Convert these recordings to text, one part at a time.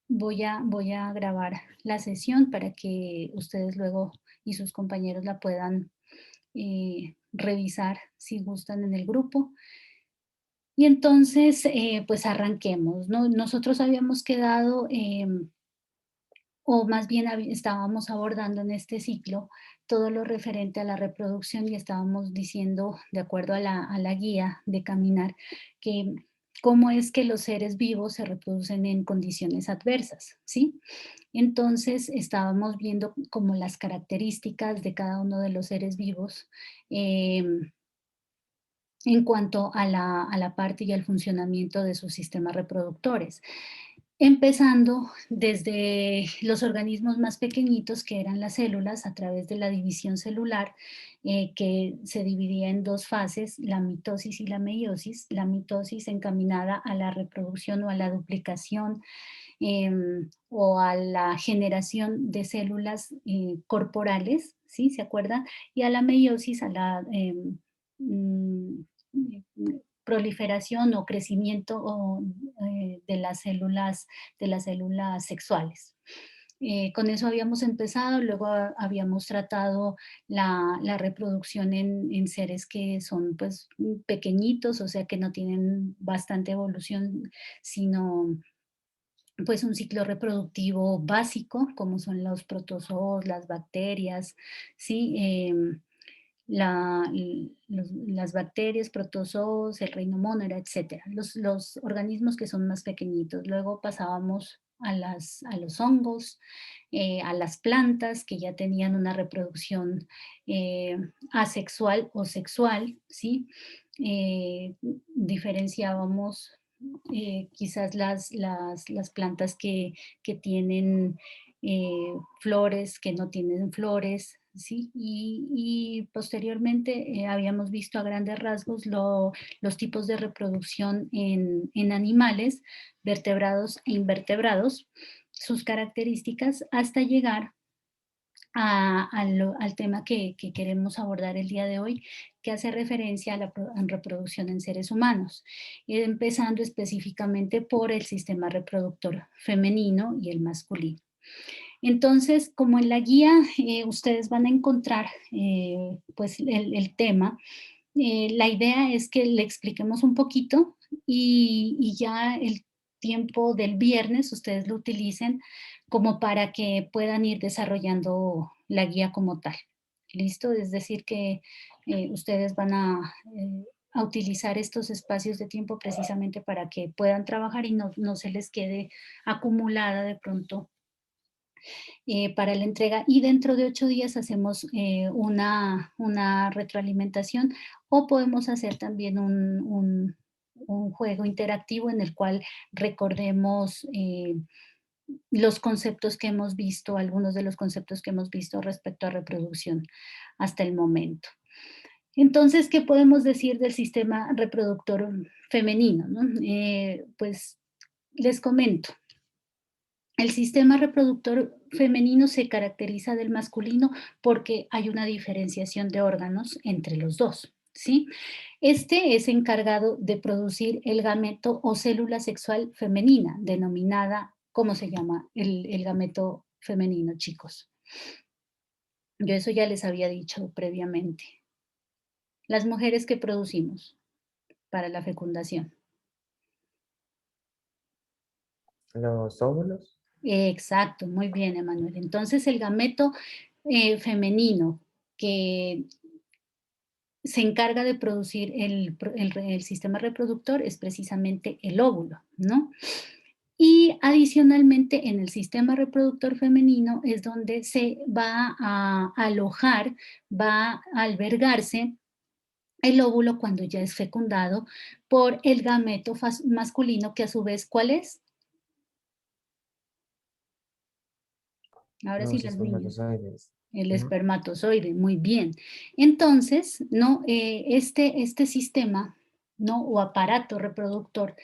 Voy a grabar la sesión para que ustedes luego y sus compañeros la puedan revisar si gustan en el grupo. Y entonces, pues arranquemos, ¿no? Nosotros habíamos quedado, o más bien estábamos abordando en este ciclo todo lo referente a la reproducción y estábamos diciendo, de acuerdo a la guía de caminar, que cómo es que los seres vivos se reproducen en condiciones adversas, ¿sí? Entonces estábamos viendo como las características de cada uno de los seres vivos en cuanto a la parte y al funcionamiento de sus sistemas reproductores. Empezando desde los organismos más pequeñitos, que eran las células, a través de la división celular, que se dividía en dos fases, la mitosis y la meiosis. La mitosis encaminada a la reproducción o a la duplicación o a la generación de células corporales, ¿sí? ¿Se acuerdan? Y a la meiosis, a la mm, proliferación o crecimiento de las células sexuales. Con eso habíamos empezado, luego habíamos tratado la reproducción en seres que son pues pequeñitos, o sea que no tienen bastante evolución, sino pues un ciclo reproductivo básico, como son los protozoos, las bacterias, ¿sí? Las bacterias, protozoos, el reino monera, etcétera, los organismos que son más pequeñitos. Luego pasábamos a los hongos, a las plantas que ya tenían una reproducción asexual o sexual, ¿sí? Diferenciábamos quizás las plantas que tienen flores, que no tienen flores, ¿sí? Y posteriormente habíamos visto a grandes rasgos los tipos de reproducción en animales, vertebrados e invertebrados, sus características, hasta llegar al tema que queremos abordar el día de hoy, que hace referencia a la reproducción en seres humanos, empezando específicamente por el sistema reproductor femenino y el masculino. Entonces, como en la guía ustedes van a encontrar pues el tema, la idea es que le expliquemos un poquito y ya el tiempo del viernes ustedes lo utilicen como para que puedan ir desarrollando la guía como tal. ¿Listo? Es decir, que ustedes van a utilizar estos espacios de tiempo precisamente para que puedan trabajar y no se les quede acumulada de pronto para la entrega y dentro de 8 días hacemos una retroalimentación o podemos hacer también un juego interactivo en el cual recordemos los conceptos que hemos visto, algunos de los conceptos que hemos visto respecto a reproducción hasta el momento. Entonces, ¿qué podemos decir del sistema reproductor femenino? ¿No? Pues les comento. El sistema reproductor femenino se caracteriza del masculino porque hay una diferenciación de órganos entre los dos, ¿sí? Este es encargado de producir el gameto o célula sexual femenina, denominada, ¿cómo se llama el gameto femenino, chicos? Yo eso ya les había dicho previamente. Las mujeres que producimos para la fecundación. Los óvulos. Exacto, muy bien, Emanuel. Entonces, el gameto femenino que se encarga de producir el sistema reproductor es precisamente el óvulo, ¿no? Y adicionalmente en el sistema reproductor femenino es donde se va a alojar, va a albergarse el óvulo cuando ya es fecundado por el gameto masculino que a su vez, ¿cuál es? Ahora sí Los las niñas. espermatozoides. El Ujú. espermatozoide, muy bien. Entonces, ¿no? Este sistema, ¿no? O aparato reproductor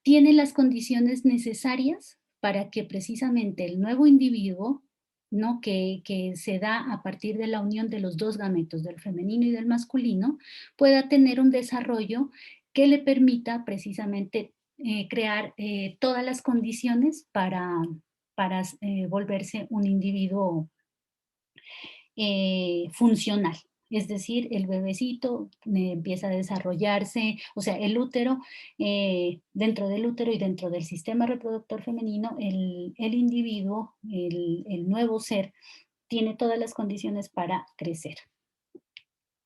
tiene las condiciones necesarias para que precisamente el nuevo individuo, ¿no? Que se da a partir de la unión de los dos gametos, del femenino y del masculino, pueda tener un desarrollo que le permita precisamente crear todas las condiciones para volverse un individuo funcional. Es decir, el bebecito empieza a desarrollarse, o sea, el útero, dentro del útero y dentro del sistema reproductor femenino, el individuo, el nuevo ser, tiene todas las condiciones para crecer.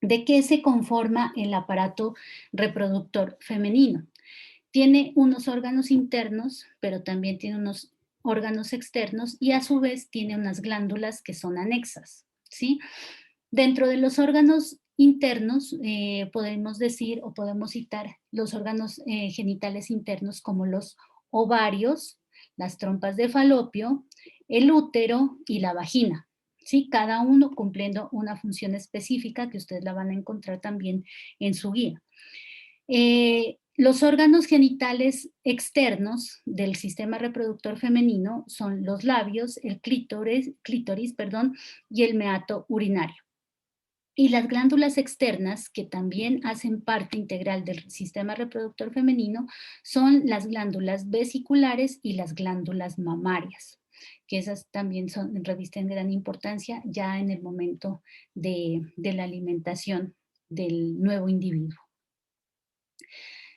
¿De qué se conforma el aparato reproductor femenino? Tiene unos órganos internos, pero también tiene unos órganos externos y a su vez tiene unas glándulas que son anexas, ¿sí? Dentro de los órganos internos podemos decir o podemos citar los órganos genitales internos como los ovarios, las trompas de falopio, el útero y la vagina. ¿Sí? Cada uno cumpliendo una función específica que ustedes la van a encontrar también en su guía. Los órganos genitales externos del sistema reproductor femenino son los labios, el clítoris, perdón, y el meato urinario. Y las glándulas externas, que también hacen parte integral del sistema reproductor femenino, son las glándulas vesiculares y las glándulas mamarias, que esas también revisten gran importancia ya en el momento de la alimentación del nuevo individuo.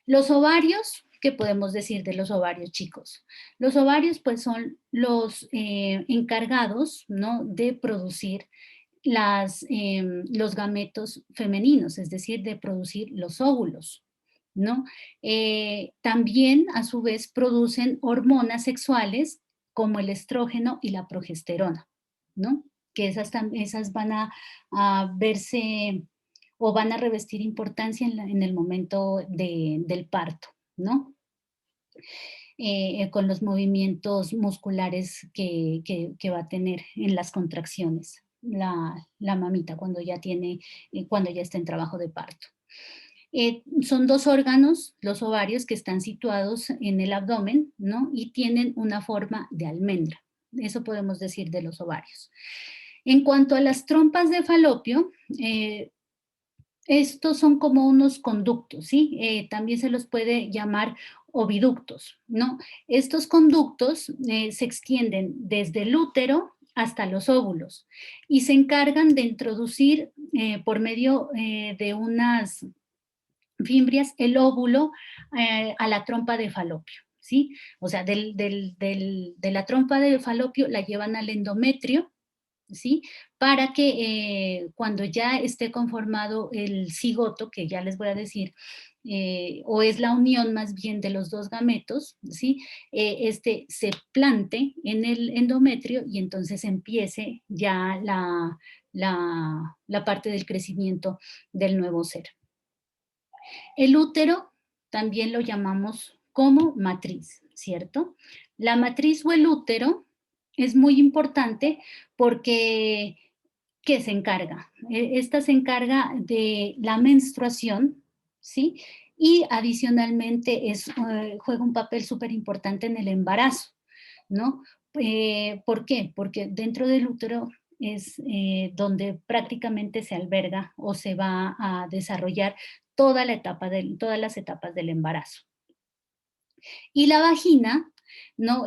Los ovarios, ¿qué podemos decir de los ovarios, chicos? Los ovarios, pues, son los encargados, ¿no?, de producir los gametos femeninos, es decir, de producir los óvulos, ¿no? También, a su vez, producen hormonas sexuales como el estrógeno y la progesterona, ¿no? Que esas van a verse o van a revestir importancia en el momento del parto, ¿no? Con los movimientos musculares que va a tener en las contracciones la mamita cuando cuando ya está en trabajo de parto. Son dos órganos, los ovarios, que están situados en el abdomen, ¿no? Y tienen una forma de almendra. Eso podemos decir de los ovarios. En cuanto a las trompas de falopio, estos son como unos conductos, ¿sí? También se los puede llamar oviductos, ¿no? Estos conductos se extienden desde el útero hasta los óvulos y se encargan de introducir por medio de unas fimbrias el óvulo a la trompa de falopio, ¿sí? O sea, de la trompa de falopio la llevan al endometrio, ¿sí? Para que cuando ya esté conformado el cigoto, que ya les voy a decir, o es la unión más bien de los dos gametos, ¿sí? Este se plante en el endometrio y entonces empiece ya la parte del crecimiento del nuevo ser. El útero también lo llamamos como matriz, ¿cierto? La matriz o el útero es muy importante porque, ¿qué se encarga? Esta se encarga de la menstruación, ¿sí? Y adicionalmente juega un papel súper importante en el embarazo, ¿no? ¿Por qué? Porque dentro del útero es donde prácticamente se alberga o se va a desarrollar todas las etapas del embarazo. Y la vagina, ¿no?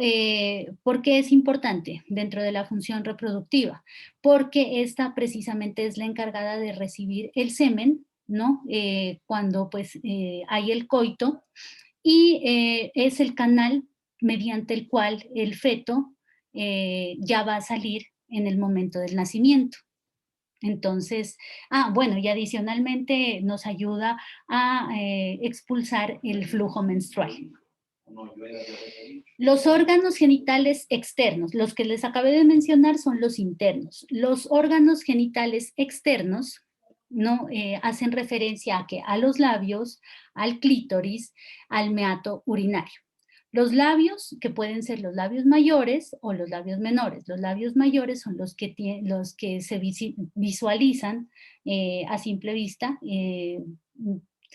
¿Por qué es importante dentro de la función reproductiva? Porque esta precisamente es la encargada de recibir el semen, ¿no? Cuando pues hay el coito y es el canal mediante el cual el feto ya va a salir en el momento del nacimiento. Entonces, bueno, y adicionalmente nos ayuda a expulsar el flujo menstrual. Los órganos genitales externos, los que les acabé de mencionar son los internos. Los órganos genitales externos, ¿no? Hacen referencia a los labios, al clítoris, al meato urinario. Los labios, que pueden ser los labios mayores o los labios menores. Los labios mayores son los que se visualizan a simple vista.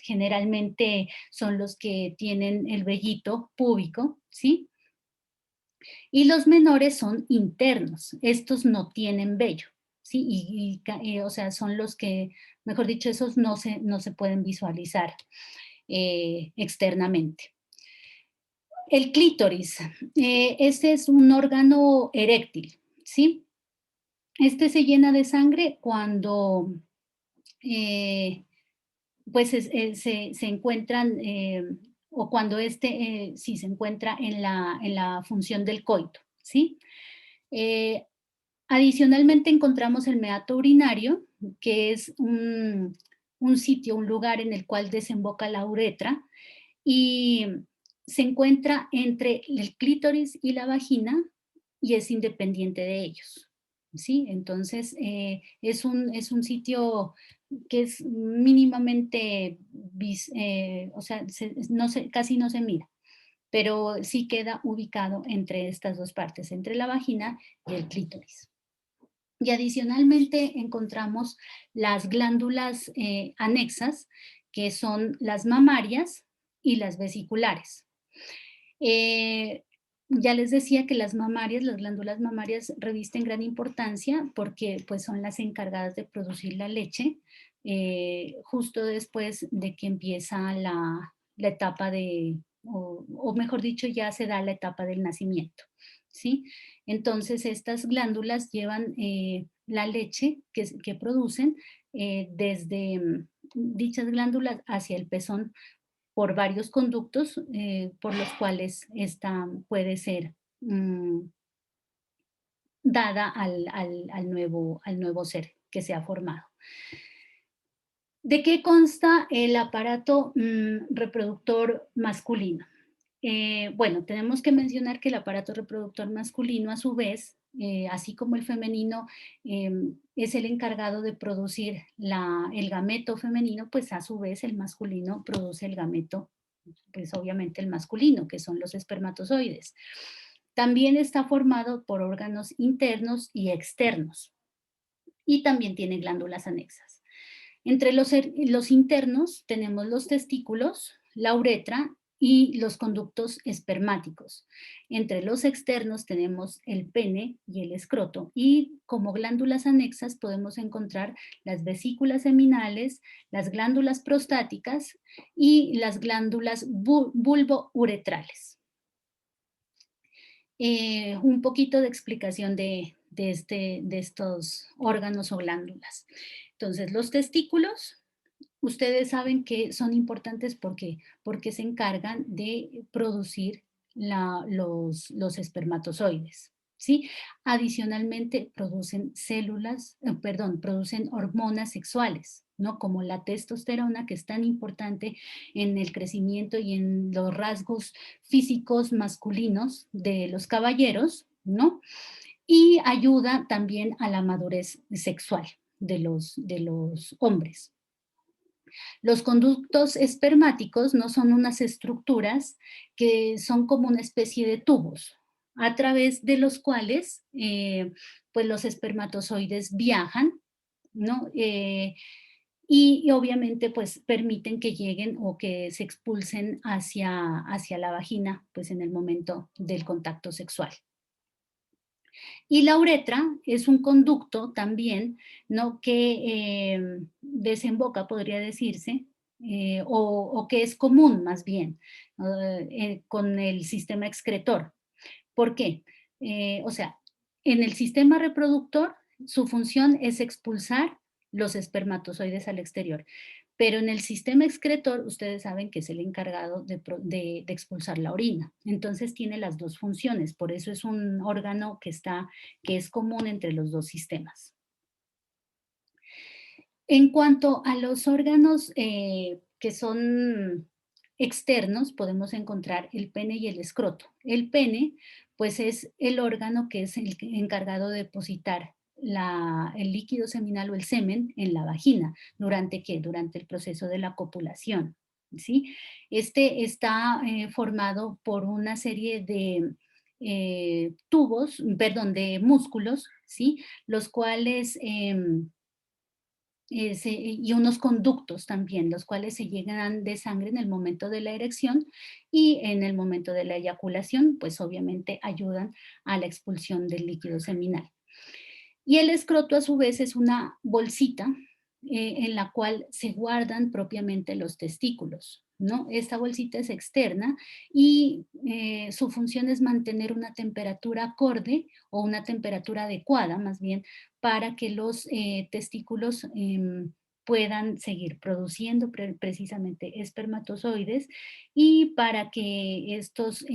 Generalmente son los que tienen el vellito púbico, ¿sí? Y los menores son internos. Estos no tienen vello, ¿sí? O sea, son los que, mejor dicho, esos no se pueden visualizar externamente. El clítoris, este es un órgano eréctil, ¿sí? Este se llena de sangre cuando, eh, pues, se encuentran, o cuando sí, se encuentra en la función del coito, ¿sí? Eh, Adicionalmente encontramos el meato urinario, que es un sitio, un lugar en el cual desemboca la uretra y se encuentra entre el clítoris y la vagina y es independiente de ellos, ¿sí? Entonces, es un sitio que es mínimamente, o sea, casi no se mira, pero sí queda ubicado entre estas dos partes, entre la vagina y el clítoris. Y adicionalmente encontramos las glándulas anexas, que son las mamarias y las vesiculares. Eh, ya les decía que las mamarias, las glándulas mamarias revisten gran importancia porque pues, son las encargadas de producir la leche justo después de que empieza la etapa o mejor dicho, ya se da la etapa del nacimiento, ¿sí? Entonces, estas glándulas llevan la leche que producen desde dichas glándulas hacia el pezón por varios conductos por los cuales esta puede ser dada al nuevo ser que se ha formado. ¿De qué consta el aparato reproductor masculino? Bueno, tenemos que mencionar que el aparato reproductor masculino, a su vez, así como el femenino, es el encargado de producir el gameto femenino, pues a su vez el masculino produce el gameto, pues obviamente el masculino, que son los espermatozoides. También está formado por órganos internos y externos y también tiene glándulas anexas. Entre los internos tenemos los testículos, la uretra y los conductos espermáticos. Entre los externos tenemos el pene y el escroto y como glándulas anexas podemos encontrar las vesículas seminales, las glándulas prostáticas y las glándulas bulbouretrales. Un poquito de explicación de estos órganos o glándulas. Entonces, los testículos, ustedes saben que son importantes porque se encargan de producir los espermatozoides, ¿sí? Adicionalmente, producen producen hormonas sexuales, ¿no? Como la testosterona, que es tan importante en el crecimiento y en los rasgos físicos masculinos de los caballeros, ¿no? Y ayuda también a la madurez sexual de los hombres. Los conductos espermáticos no son unas estructuras que son como una especie de tubos a través de los cuales pues los espermatozoides viajan, ¿no? Y obviamente pues permiten que lleguen o que se expulsen hacia la vagina pues en el momento del contacto sexual. Y la uretra es un conducto también, ¿no? Que desemboca, podría decirse, o que es común más bien, con el sistema excretor. ¿Por qué? O sea, en el sistema reproductor su función es expulsar los espermatozoides al exterior, pero en el sistema excretor ustedes saben que es el encargado de expulsar la orina. Entonces tiene las dos funciones, por eso es un órgano que es común entre los dos sistemas. En cuanto a los órganos que son externos, podemos encontrar el pene y el escroto. El pene, pues es el órgano que es el encargado de depositar el líquido seminal o el semen en la vagina. ¿Durante qué? Durante el proceso de la copulación, ¿sí? Este está formado por una serie de de músculos, ¿sí? Los cuales y unos conductos también, los cuales se llenan de sangre en el momento de la erección y en el momento de la eyaculación, pues obviamente ayudan a la expulsión del líquido seminal. Y el escroto a su vez es una bolsita en la cual se guardan propiamente los testículos, ¿no? Esta bolsita es externa y su función es mantener una temperatura acorde o una temperatura adecuada, más bien, para que los testículos puedan seguir produciendo precisamente espermatozoides y para que estos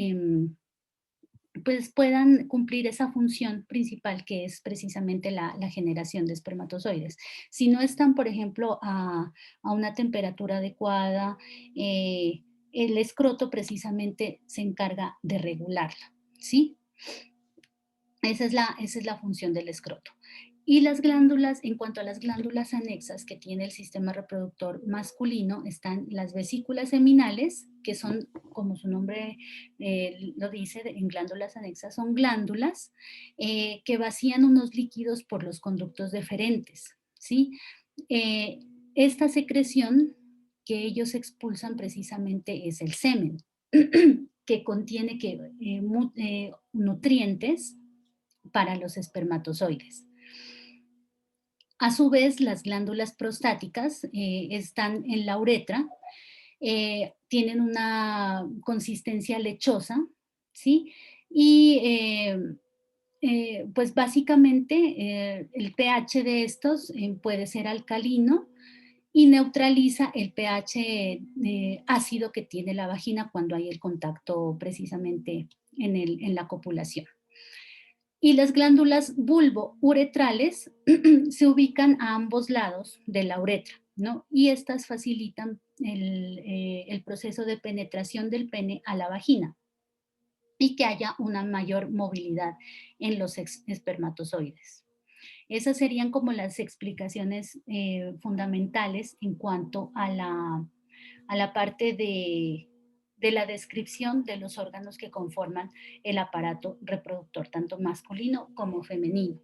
pues puedan cumplir esa función principal que es precisamente la generación de espermatozoides. Si no están, por ejemplo, a una temperatura adecuada, el escroto precisamente se encarga de regularla, ¿sí? Esa es la función del escroto. Y las glándulas, en cuanto a las glándulas anexas que tiene el sistema reproductor masculino, están las vesículas seminales, que son, como su nombre lo dice, en glándulas anexas, son glándulas que vacían unos líquidos por los conductos deferentes, ¿sí? Eh, esta secreción que ellos expulsan precisamente es el semen, que contiene nutrientes para los espermatozoides. A su vez, las glándulas prostáticas están en la uretra, tienen una consistencia lechosa, ¿sí? Y pues básicamente el pH de estos puede ser alcalino y neutraliza el pH ácido que tiene la vagina cuando hay el contacto precisamente en la copulación. Y las glándulas bulbouretrales se ubican a ambos lados de la uretra, ¿no? Y estas facilitan el proceso de penetración del pene a la vagina y que haya una mayor movilidad en los espermatozoides. Esas serían como las explicaciones fundamentales en cuanto a la parte de la descripción de los órganos que conforman el aparato reproductor, tanto masculino como femenino.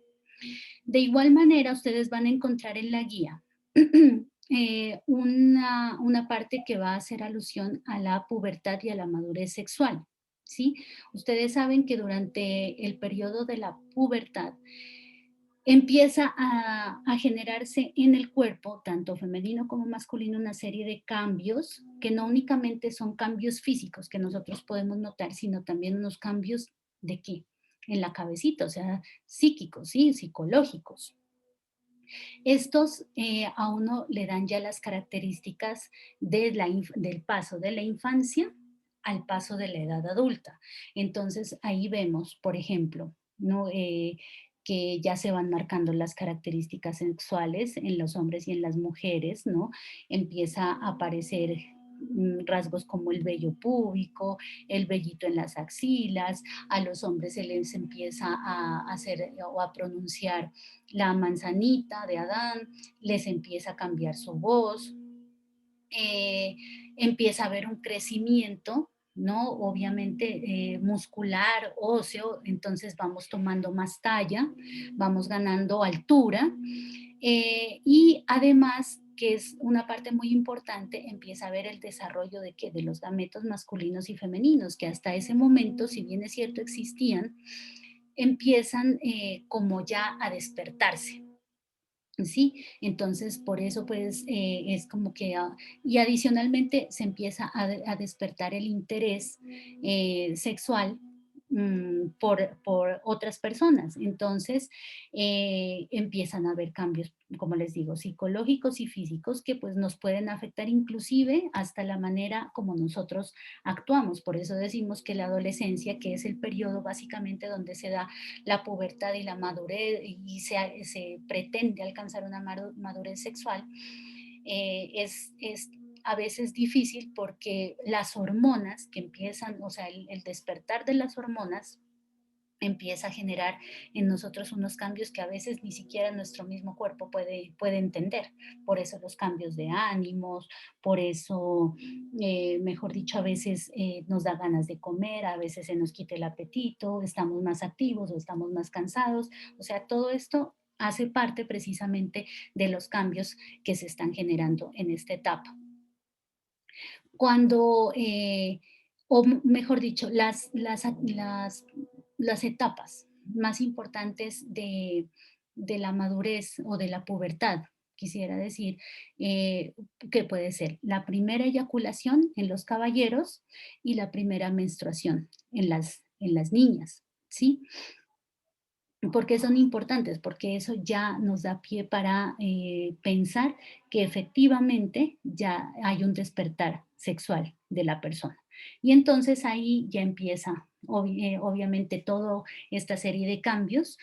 De igual manera, ustedes van a encontrar en la guía una parte que va a hacer alusión a la pubertad y a la madurez sexual. ¿Sí? Ustedes saben que durante el periodo de la pubertad empieza a generarse en el cuerpo, tanto femenino como masculino, una serie de cambios que no únicamente son cambios físicos que nosotros podemos notar, sino también unos cambios de qué? En la cabecita, o sea, psíquicos, ¿sí? Psicológicos. Estos a uno le dan ya las características del paso de la infancia al paso de la edad adulta. Entonces ahí vemos, por ejemplo, ¿no? Que ya se van marcando las características sexuales en los hombres y en las mujeres, ¿no? Empieza a aparecer rasgos como el vello púbico, el vellito en las axilas, a los hombres se les empieza a hacer o a pronunciar la manzanita de Adán, les empieza a cambiar su voz, eh, empieza a haber un crecimiento, ¿no? Obviamente muscular, óseo, entonces vamos tomando más talla, vamos ganando altura y además que es una parte muy importante, empieza a ver el desarrollo de los gametos masculinos y femeninos, que hasta ese momento, si bien es cierto, existían, empiezan como ya a despertarse. Sí, entonces por eso pues es como que, y adicionalmente se empieza a despertar el interés sexual por otras personas. Entonces empiezan a haber cambios, como les digo, psicológicos y físicos que pues nos pueden afectar inclusive hasta la manera como nosotros actuamos. Por eso decimos que la adolescencia, que es el periodo básicamente donde se da la pubertad y la madurez y se pretende alcanzar una madurez sexual, es a veces difícil porque las hormonas que empiezan, o sea, el despertar de las hormonas empieza a generar en nosotros unos cambios que a veces ni siquiera nuestro mismo cuerpo puede entender. Por eso los cambios de ánimos, por eso, mejor dicho, a veces nos da ganas de comer, a veces se nos quita el apetito, estamos más activos o estamos más cansados. O sea, todo esto hace parte precisamente de los cambios que se están generando en esta etapa. Cuando, o mejor dicho, las etapas más importantes de la madurez o de la pubertad, quisiera decir que puede ser la primera eyaculación en los caballeros y la primera menstruación en las niñas, ¿sí? ¿Por qué son importantes? Porque eso ya nos da pie para pensar que efectivamente ya hay un despertar sexual de la persona. Y entonces ahí ya empieza obviamente toda esta serie de cambios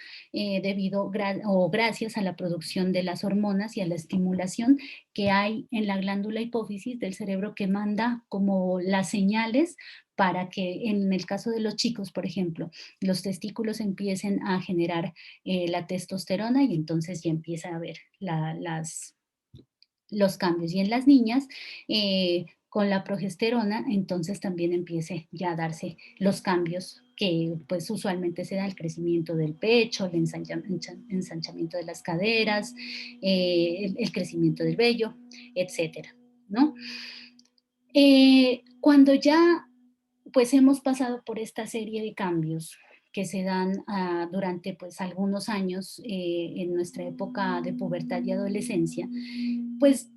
o gracias a la producción de las hormonas y a la estimulación que hay en la glándula hipófisis del cerebro que manda como las señales para que en el caso de los chicos, por ejemplo, los testículos empiecen a generar la testosterona y entonces ya empieza a haber los cambios. Y en las niñas, con la progesterona, entonces también empiece ya a darse los cambios que pues usualmente se da el crecimiento del pecho, el ensanchamiento de las caderas, el crecimiento del vello, etcétera, ¿no? Cuando ya pues hemos pasado por esta serie de cambios que se dan durante pues algunos años en nuestra época de pubertad y adolescencia, pues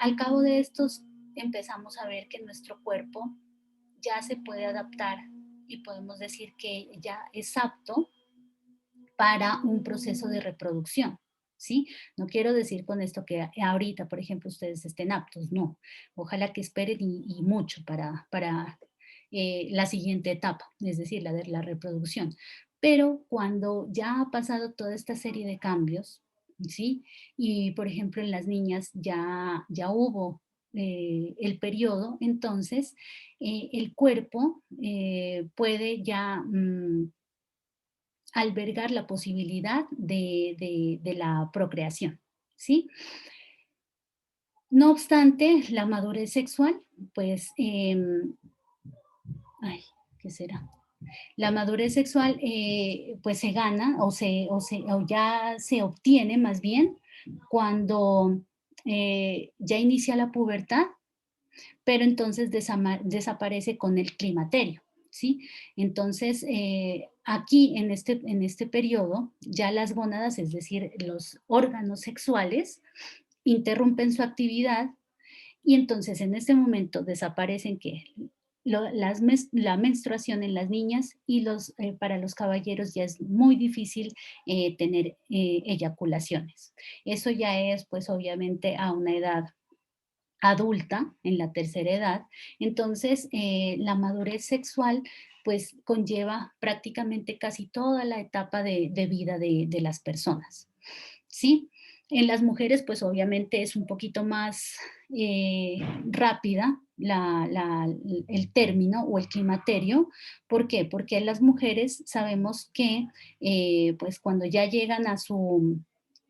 al cabo de estos empezamos a ver que nuestro cuerpo ya se puede adaptar y podemos decir que ya es apto para un proceso de reproducción. ¿Sí? No quiero decir con esto que ahorita, por ejemplo, ustedes estén aptos, no. Ojalá que esperen y mucho para la siguiente etapa, es decir, la de la reproducción. Pero cuando ya ha pasado toda esta serie de cambios, ¿sí? Y por ejemplo en las niñas ya hubo el periodo, entonces el cuerpo puede ya albergar la posibilidad de la procreación, ¿sí? No obstante, la madurez sexual, pues, ay, ¿qué será? La madurez sexual, pues se gana o ya se obtiene más bien cuando ya inicia la pubertad, pero entonces desaparece con el climaterio, ¿sí? Entonces, aquí en este periodo, ya las gónadas, es decir, los órganos sexuales, interrumpen su actividad y entonces en este momento desaparecen que la menstruación en las niñas y para los caballeros ya es muy difícil tener eyaculaciones. Eso ya es pues obviamente a una edad adulta, en la tercera edad, entonces la madurez sexual pues conlleva prácticamente casi toda la etapa de vida de las personas, ¿sí? En las mujeres pues obviamente es un poquito más rápida el término o el climaterio. ¿Por qué? Porque las mujeres sabemos que pues cuando ya llegan a su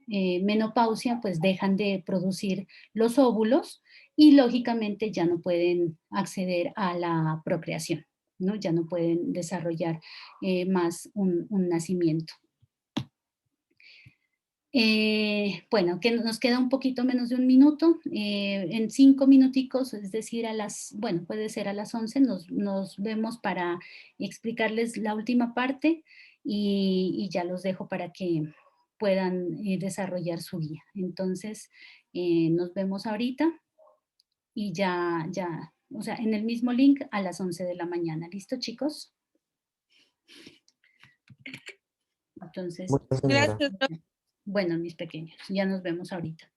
menopausia pues dejan de producir los óvulos y lógicamente ya no pueden acceder a la procreación, ¿no? Ya no pueden desarrollar más un nacimiento. Bueno, que nos queda un poquito menos de un minuto. En 5 minuticos, es decir, bueno, puede ser a las 11, nos vemos para explicarles la última parte y ya los dejo para que puedan desarrollar su guía. Entonces, nos vemos ahorita y o sea, en el mismo link a las 11 de la mañana. ¿Listo, chicos? Entonces, Bueno, señora. Gracias. bueno, mis pequeños, ya nos vemos ahorita.